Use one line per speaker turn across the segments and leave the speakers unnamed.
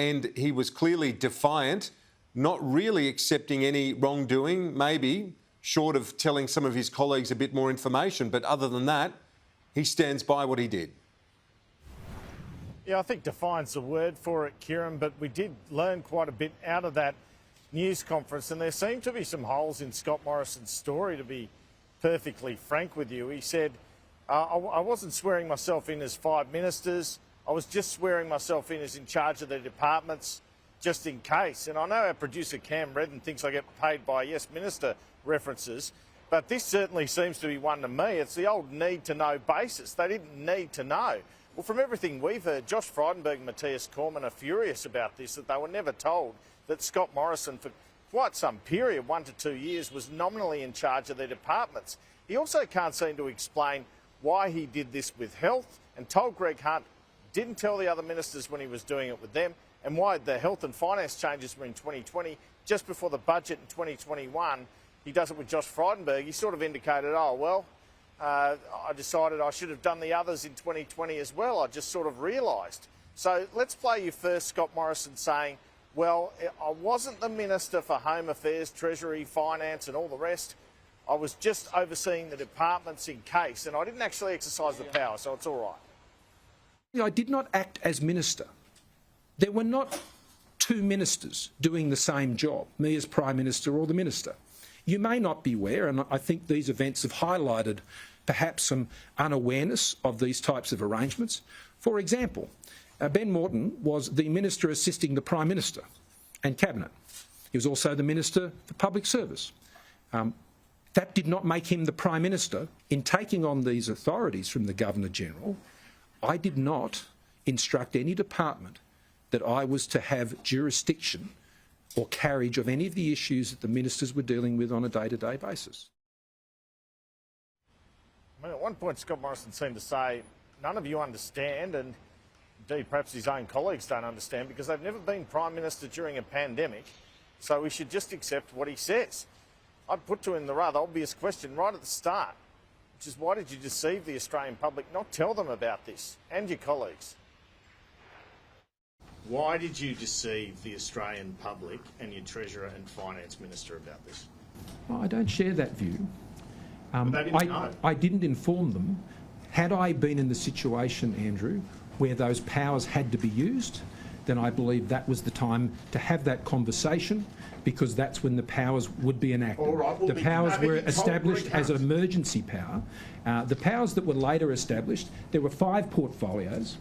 and he was clearly defiant, not really accepting any wrongdoing, maybe, short of telling some of his colleagues a bit more information. But other than that, he stands by what he did.
Yeah, I think defiant's the word for it, Kieran, but we did learn quite a bit out of that news conference, and there seemed to be some holes in Scott Morrison's story, to be perfectly frank with you. He said, I wasn't swearing myself in as 5 ministers, I was just swearing myself in as in charge of the departments, just in case. And I know our producer Cam Redden thinks I get paid by yes minister references, but this certainly seems to be one to me. It's the old need-to-know basis. They didn't need to know. Well, from everything we've heard, Josh Frydenberg and Matthias Cormann are furious about this, that they were never told that Scott Morrison, for quite some period, 1 to 2 years, was nominally in charge of their departments. He also can't seem to explain why he did this with health and told Greg Hunt, didn't tell the other ministers when he was doing it with them, and why the health and finance changes were in 2020, just before the budget in 2021. He does it with Josh Frydenberg. He sort of indicated, oh, well, I decided I should have done the others in 2020 as well. I just sort of realised. So let's play you first, Scott Morrison saying, well, I wasn't the Minister for Home Affairs, Treasury, Finance and all the rest. I was just overseeing the departments in case, and I didn't actually exercise the power, so it's all right.
I did not act as Minister. There were not 2 ministers doing the same job, me as Prime Minister or the Minister. You may not be aware, and I think these events have highlighted perhaps some unawareness of these types of arrangements. For example, Ben Morton was the Minister assisting the Prime Minister and Cabinet. He was also the Minister for Public Service. That did not make him the Prime Minister. In taking on these authorities from the Governor-General, I did not instruct any department that I was to have jurisdiction or carriage of any of the issues that the ministers were dealing with on a day-to-day basis.
I mean, at one point Scott Morrison seemed to say, none of you understand, and indeed perhaps his own colleagues don't understand, because they've never been Prime Minister during a pandemic, so we should just accept what he says. I'd put to him the rather obvious question right at the start, which is, why did you deceive the Australian public, not tell them about this, and your colleagues? Why did you deceive the Australian public and your Treasurer and Finance Minister about this?
Well, I don't share that view.
I
didn't inform them. Had I been in the situation, Andrew, where those powers had to be used, then I believe that was the time to have that conversation, because that's when the powers would be enacted.
All right, well,
the powers were established as an emergency power. The powers that were later established, there were 5 portfolios.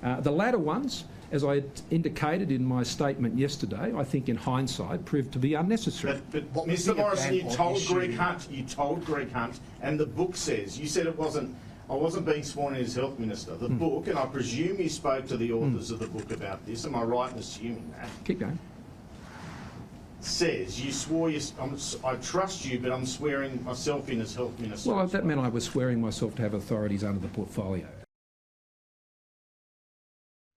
The latter ones, as I indicated in my statement yesterday, I think in hindsight proved to be unnecessary.
But Mr Morrison, you told Greg Hunt, and the book says, you said I wasn't being sworn in as Health Minister. The book, and I presume you spoke to the authors of the book about this, am I right in assuming that?
Keep going.
Says you swore, I trust you, but I'm swearing myself in as Health Minister.
Well, that meant I was swearing myself to have authorities under the portfolio.